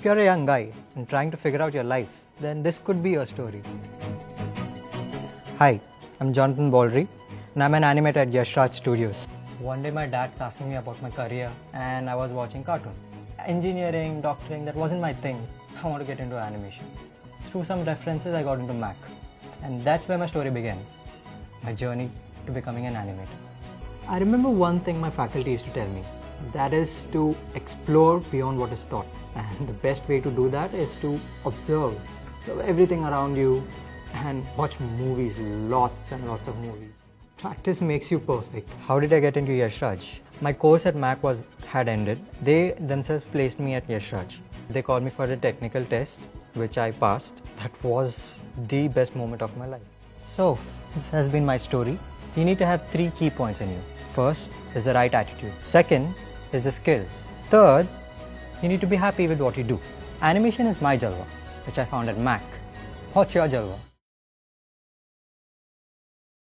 If you're a young guy and trying to figure out your life, then this could be your story. Hi, I'm Jonathan Baldry and I'm an animator at Kickstart Studios. One day my dad's asking me about my career and I was watching cartoon. Engineering, doctoring, that wasn't my thing. I want to get into animation. Through some references I got into MAAC. And that's where my story began. My journey to becoming an animator. I remember one thing my faculty used to tell me. That is to explore beyond what is taught. And the best way to do that is to observe everything around you and watch movies, lots and lots of movies. Practice makes you perfect. How did I get into Yashraj? My course at MAAC had ended. They themselves placed me at Yashraj. They called me for a technical test, which I passed. That was the best moment of my life. So, this has been my story. You need to have 3 key points in you. First is the right attitude. Second is the skills. Third, you need to be happy with what you do. Animation is my jalwa, which I found at MAAC. What's your jalwa?